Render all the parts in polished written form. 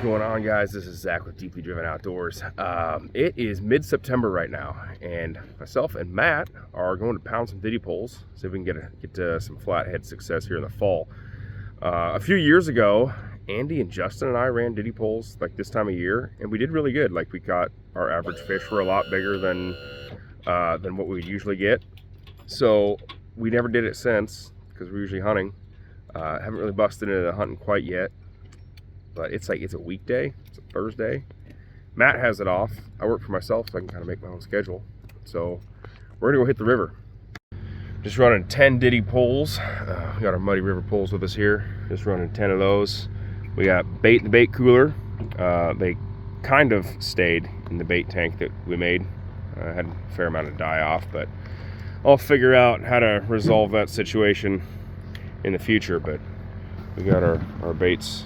going on, guys? This is Zach with Deeply Driven Outdoors. It is mid-September right now, and myself and Matt are going to pound some Diddy poles, see if we can get some flathead success here in the fall. A few years ago, Andy and Justin and I ran Diddy poles like this time of year, and we did really good. Like, we got our average fish were a lot bigger than what we would usually get. So we never did it since, because we're usually hunting. Haven't really busted into the hunting quite yet. But it's a weekday, it's a Thursday. Matt has it off. I work for myself, so I can kind of make my own schedule. So we're gonna go hit the river. Just running 10 Diddy poles. We got our Muddy River poles with us here. Just running 10 of those. We got bait in the bait cooler. They kind of stayed in the bait tank that we made. Had a fair amount of die off, but I'll figure out how to resolve that situation in the future. But we got our baits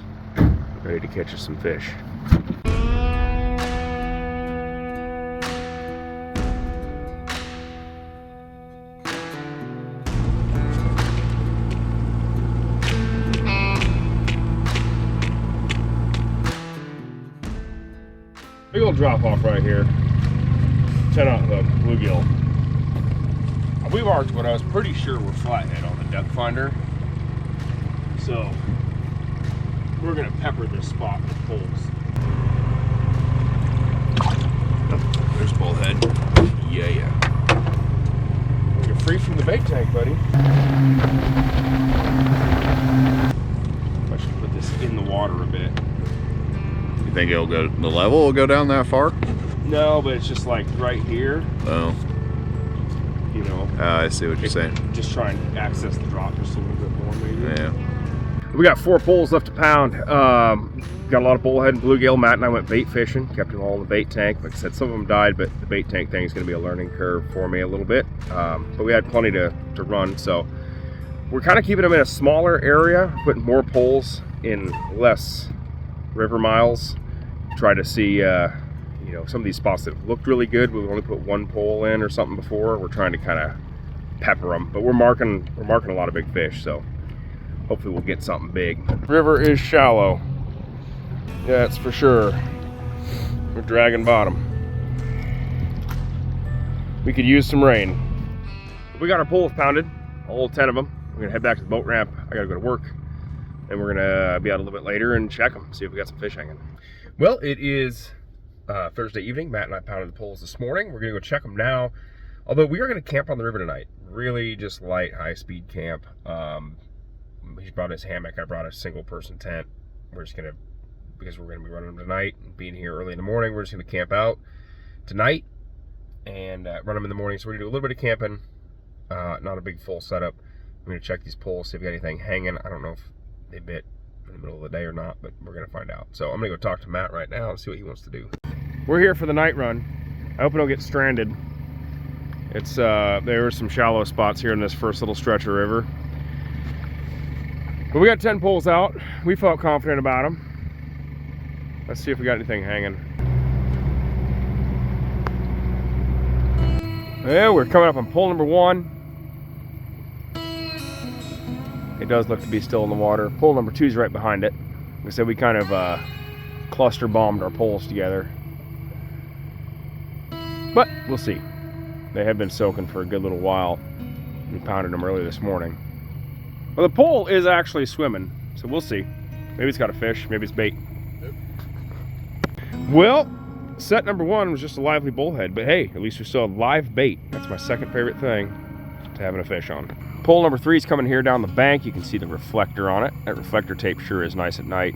ready to catch us some fish. Big old drop off right here. 10-aught hook, bluegill. We marked what I was pretty sure were flathead on the depth finder. So we're gonna pepper this spot with poles. Oh, there's bullhead. Yeah. You're free from the bait tank, buddy. I should put this in the water a bit. You think it'll go, the level will go down that far? No, but it's just like right here. Oh. You know. I see what you're saying. Just try and access the drop just a little bit more, maybe. Yeah. We got 4 poles left to pound. Got a lot of bullhead and bluegill. Matt and I went bait fishing, kept them all in the bait tank. Like I said, some of them died, but the bait tank thing is going to be a learning curve for me a little bit. But we had plenty to run, so we're kind of keeping them in a smaller area, putting more poles in less river miles. Try to see, you know, some of these spots that looked really good. We've only put 1 pole in or something before. We're trying to kind of pepper them, but we're marking a lot of big fish, so hopefully we'll get something big. River is shallow. Yeah, that's for sure. We're dragging bottom. We could use some rain. We got our poles pounded, all 10 of them. We're gonna head back to the boat ramp. I gotta go to work. And we're gonna be out a little bit later and check them, see if we got some fish hanging. Well, it is Thursday evening. Matt and I pounded the poles this morning. We're gonna go check them now. Although we are gonna camp on the river tonight. Really just light, high-speed camp. He brought his hammock. I brought a single-person tent. We're just gonna, because we're gonna be running them tonight and being here early in the morning, we're just gonna camp out tonight and run them in the morning. So we're gonna do a little bit of camping. Not a big full setup. I'm gonna check these poles, see if we got anything hanging. I don't know if they bit in the middle of the day or not, but we're gonna find out. So I'm gonna go talk to Matt right now and see what he wants to do. We're here for the night run. I hope we don't get stranded. It's there are some shallow spots here in this first little stretch of river. But we got 10 poles out. We felt confident about them. Let's see if we got anything hanging. Yeah, we're coming up on pole number 1. It does look to be still in the water. Pole number 2 is right behind it. Like I said, we kind of cluster bombed our poles together. But we'll see. They have been soaking for a good little while. We pounded them early this morning. Well, the pole is actually swimming, so we'll see. Maybe it's got a fish, maybe it's bait. Well, set number 1 was just a lively bullhead, but hey, at least we still have live bait. That's my second favorite thing to having a fish on. Pole number 3 is coming here down the bank. You can see the reflector on it. That reflector tape sure is nice at night.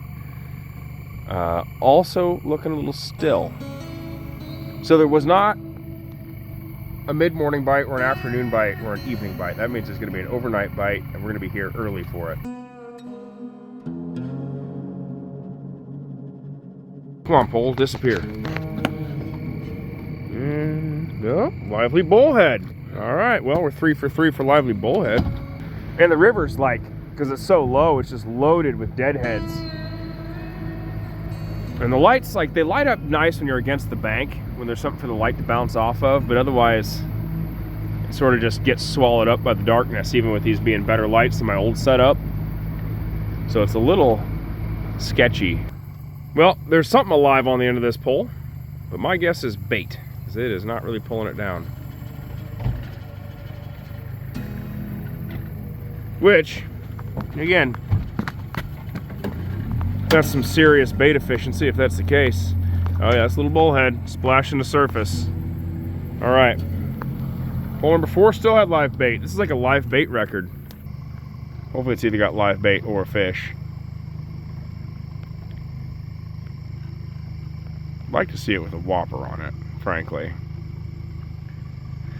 Also looking a little still. So there was not a mid-morning bite or an afternoon bite or an evening bite. That means it's going to be an overnight bite, and we're going to be here early for it. Come on, pole, disappear. No, lively bullhead. All right, well, we're 3 for 3 for lively bullhead. And the river's like, because it's so low, it's just loaded with deadheads. And the lights, like, they light up nice when you're against the bank, when there's something for the light to bounce off of, but otherwise it sort of just gets swallowed up by the darkness, even with these being better lights than my old setup. So it's a little sketchy. Well, there's something alive on the end of this pole, but my guess is bait, because it is not really pulling it down. Which, again, that's some serious bait efficiency if that's the case. Oh yeah, that's a little bullhead splashing the surface. All right. Pole number 4 still had live bait. This is like a live bait record. Hopefully it's either got live bait or a fish. I'd like to see it with a whopper on it, frankly.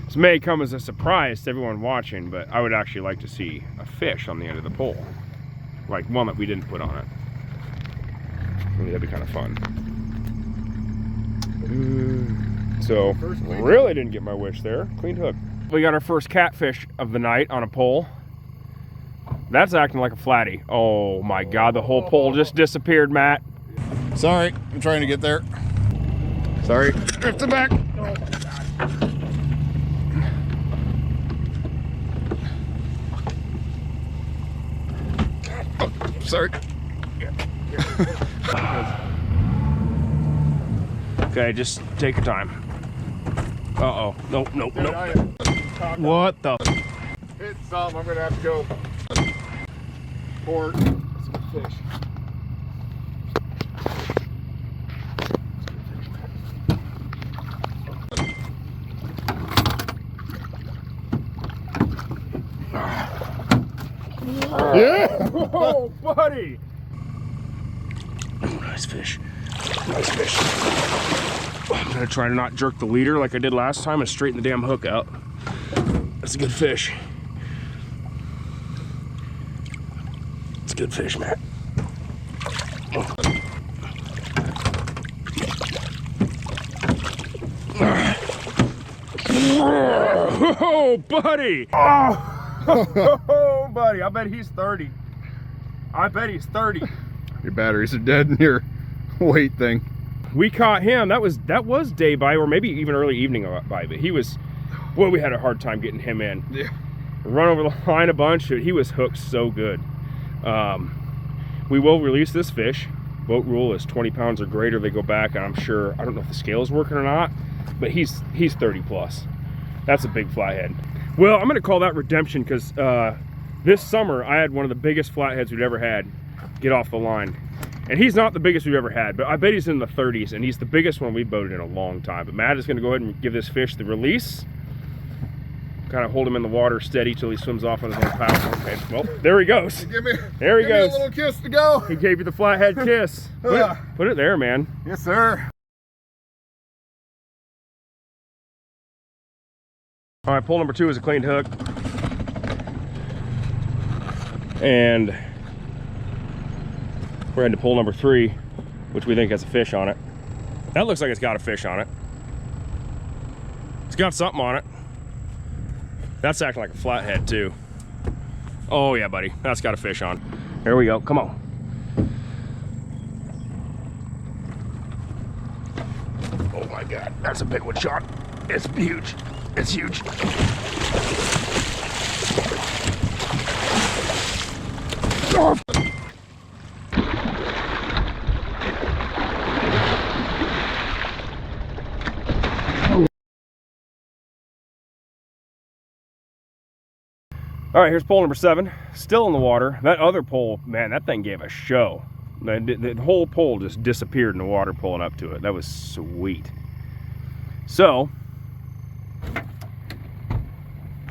This may come as a surprise to everyone watching, but I would actually like to see a fish on the end of the pole. Like one that we didn't put on it. Maybe that'd be kind of fun. So, really didn't get my wish there. Cleaned hook. We got our first catfish of the night on a pole. That's acting like a flatty. Oh my God, the whole pole just disappeared, Matt. Sorry, I'm trying to get there. Sorry. Drifted back. Oh, Sorry. Okay, just take your time. Uh-oh. Nope, nope, Dude, nope. What the? Hit some. I'm going to have to go port. Some fish. Yeah! Oh, buddy! Oh, nice fish. Nice fish. I'm gonna try to not jerk the leader like I did last time and straighten the damn hook out. That's a good fish. It's a good fish, Matt. Oh, buddy! Oh, buddy, I bet he's 30. I bet he's 30. Your batteries are dead in your weight thing. We caught him. That was day by, or maybe even early evening by, but he was, boy, we had a hard time getting him in. Yeah. Run over the line a bunch. He was hooked so good. We will release this fish. Boat rule is 20 pounds or greater. They go back, and I'm sure, I don't know if the scale is working or not, but he's 30 plus. That's a big flathead. Well, I'm gonna call that redemption because this summer I had one of the biggest flatheads we'd ever had get off the line. And he's not the biggest we've ever had, but I bet he's in the 30s, and he's the biggest one we've boated in a long time. But Matt is gonna go ahead and give this fish the release. Kind of hold him in the water steady till he swims off on his own power. Okay, well, there he goes. Give me a little kiss to go. He gave you the flathead kiss. Put it there, man. Yes, sir. All right, pole number 2 is a cleaned hook. And we're heading to pole number 3, which we think has a fish on it. That looks like it's got a fish on it. It's got something on it. That's acting like a flathead too. Oh yeah, buddy, that's got a fish on. Here we go, come on. Oh my God, that's a big one, Sean. It's huge, it's huge. Oh. All right, here's pole number 7, still in the water. That other pole, man, that thing gave a show. The whole pole just disappeared in the water pulling up to it. That was sweet. So,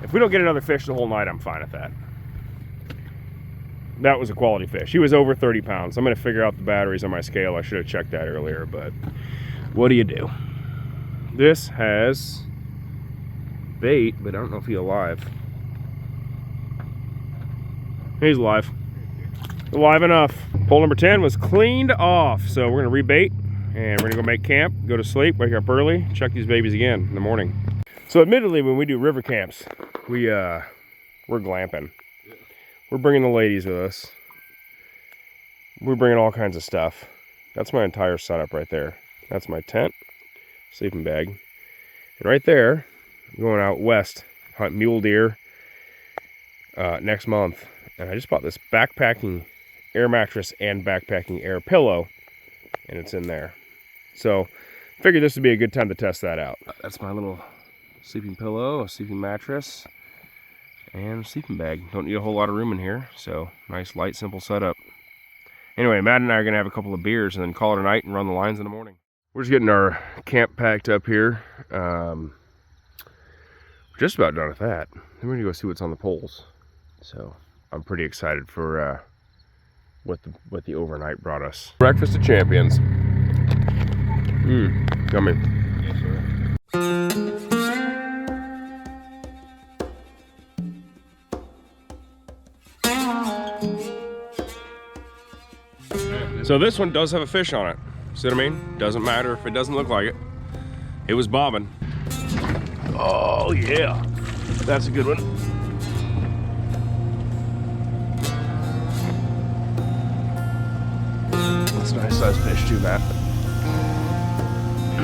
if we don't get another fish the whole night, I'm fine with that. That was a quality fish. He was over 30 pounds. I'm gonna figure out the batteries on my scale. I should have checked that earlier, but what do you do? This has bait, but I don't know if he's alive. He's alive. Alive enough. Pole number 10 was cleaned off. So we're gonna rebait and we're gonna go make camp, go to sleep, wake up early, check these babies again in the morning. So admittedly, when we do river camps, we're glamping. We're bringing the ladies with us. We're bringing all kinds of stuff. That's my entire setup right there. That's my tent, sleeping bag. And right there, going out west, hunt mule deer next month. And I just bought this backpacking air mattress and backpacking air pillow. and it's in there. So figured this would be a good time to test that out. That's my little sleeping pillow, a sleeping mattress, and a sleeping bag. Don't need a whole lot of room in here, so nice, light, simple setup. Anyway, Matt and I are gonna have a couple of beers and then call it a night and run the lines in the morning. We're just getting our camp packed up here. We're just about done with that. Then we're gonna go see what's on the poles. So I'm pretty excited for what the overnight brought us. Breakfast of champions. Yummy. Yes, sir. So this one does have a fish on it. See what I mean? Doesn't matter if it doesn't look like it. It was bobbing. Oh yeah, that's a good one. That's a nice sized fish too, Matt.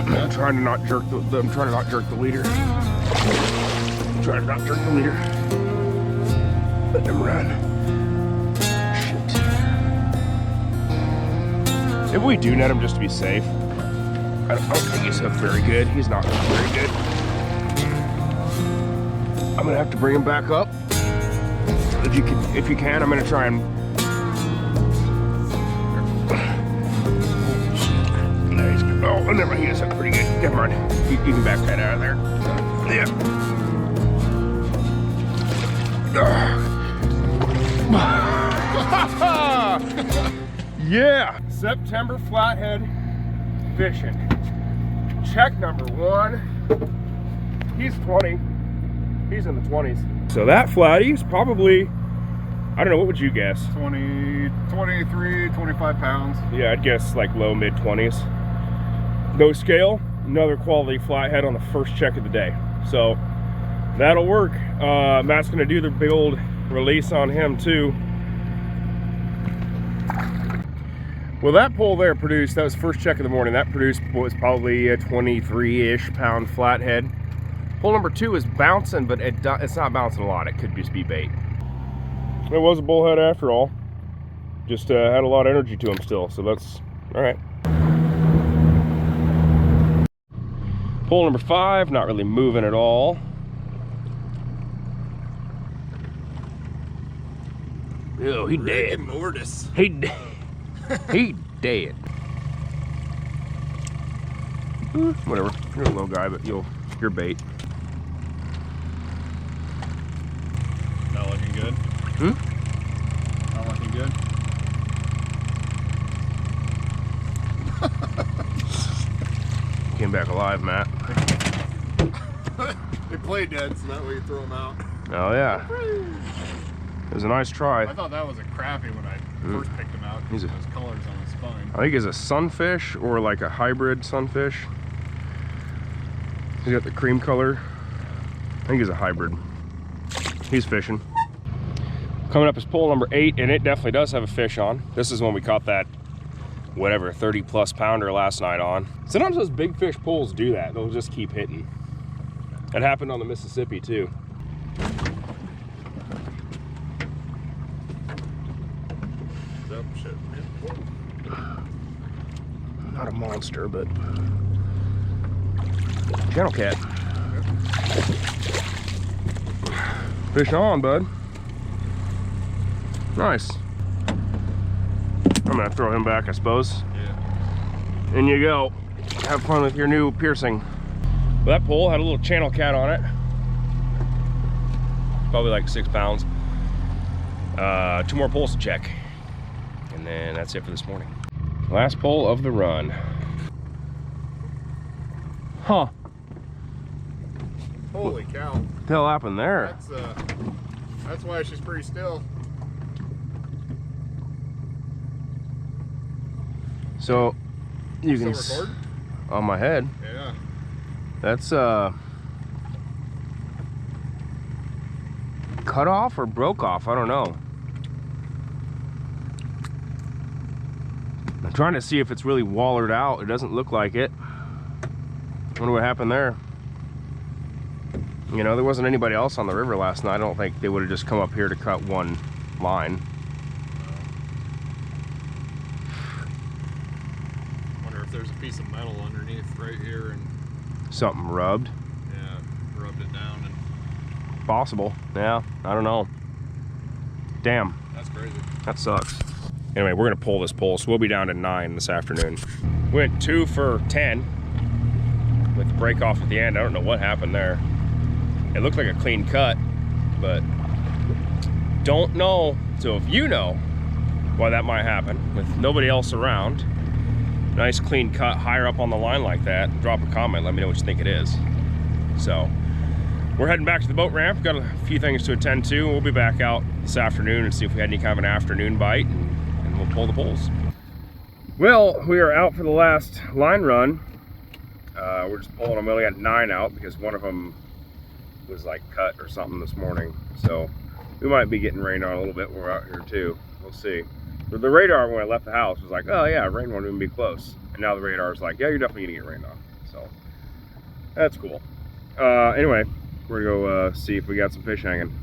I'm trying to not jerk the leader. I'm trying to not jerk the leader. Let him run. Maybe we do net him just to be safe. I don't think he's hooked very good. He's not hooked very good. I'm gonna have to bring him back up. If you can, I'm gonna try and. There he's good. Oh, never mind. He is hooked pretty good. Never mind. You can back that out of there. Yeah. Yeah. September flathead fishing. Check number 1. He's 20. He's in the 20s. So that flatty's probably, I don't know, what would you guess? 20, 23, 25 pounds. Yeah, I'd guess like low mid 20s. No scale, another quality flathead on the first check of the day. So that'll work. Matt's gonna do the big old release on him too. Well, that pole there produced, that was first check of the morning, that produced was probably a 23-ish pound flathead. Pole number 2 is bouncing, but it's not bouncing a lot. It could just be bait. It was a bullhead after all. Just had a lot of energy to him still, so that's all right. Pole number 5, not really moving at all. Ew, he dead. Mortis. He dead. He dead. Whatever. You're a little guy, but you're bait. Not looking good. Not looking good. Came back alive, Matt. They play dead, so that way you throw them out. Oh yeah. It was a nice try. I thought that was a crappie when I first picked him out. He's Those a- colors on his spine. I think he's a sunfish or like a hybrid sunfish. He's got the cream color. I think he's a hybrid. He's fishing. Coming up is pole number 8, and it definitely does have a fish on. This is when we caught that, whatever, 30+ pounder last night on. Sometimes those big fish poles do that. They'll just keep hitting. It happened on the Mississippi too. Oh, shit. Not a monster, but channel cat. Fish on, bud. Nice. I'm gonna throw him back, I suppose. Yeah. In you go. Have fun with your new piercing. Well, that pole had a little channel cat on it. Probably like 6 pounds. 2 more poles to check. And then that's it for this morning. Last pole of the run. Huh. Holy cow. What the hell happened there? That's why she's pretty still. So you can Still record? on my head. Yeah. That's cut off or broke off, I don't know. I'm trying to see if it's really wallered out. It doesn't look like it. Wonder what happened there. You know, there wasn't anybody else on the river last night. I don't think they would have just come up here to cut one line. if there's a piece of metal underneath right here and Something rubbed. yeah, rubbed it down and Possible. Yeah, I don't know. Damn, that's crazy. that sucks. Anyway, we're gonna pull this pole, so we'll be down to 9 this afternoon. Went 2 for 10 with the break off at the end. I don't know what happened there. It looked like a clean cut, but don't know. So if you know why that might happen with nobody else around, nice clean cut higher up on the line like that, drop a comment, let me know what you think it is. So we're heading back to the boat ramp. Got a few things to attend to. We'll be back out this afternoon and see if we had any kind of an afternoon bite, and we'll pull the poles. Well, we are out for the last line run. We're just pulling them. We only got 9 out because one of them was like cut or something this morning. So we might be getting rained on a little bit when we're out here too. We'll see. But the radar when I left the house was like, oh yeah, rain won't even be close. And now the radar is like, yeah, you're definitely gonna get rained on. So that's cool. Anyway, we're gonna go see if we got some fish hanging.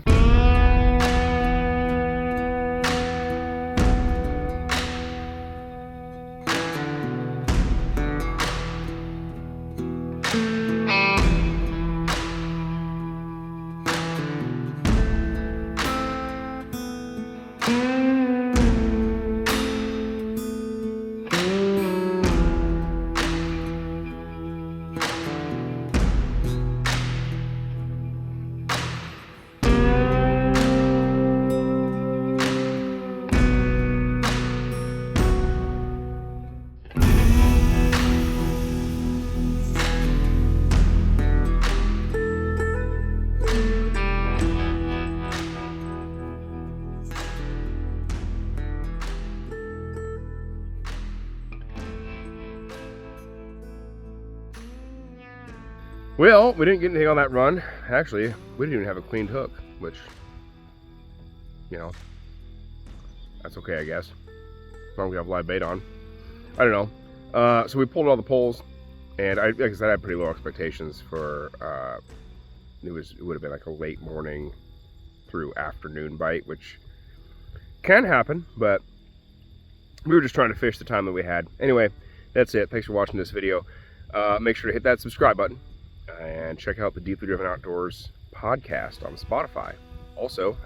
Well, we didn't get anything on that run. Actually, we didn't even have a cleaned hook, which, you know, that's okay, I guess. As long as we have live bait on. I don't know. So we pulled all the poles, and like I said, I had pretty low expectations for, it would have been like a late morning through afternoon bite, which can happen, but we were just trying to fish the time that we had. Anyway, that's it. Thanks for watching this video. Make sure to hit that subscribe button. And check out the Deeply Driven Outdoors podcast on Spotify. Also,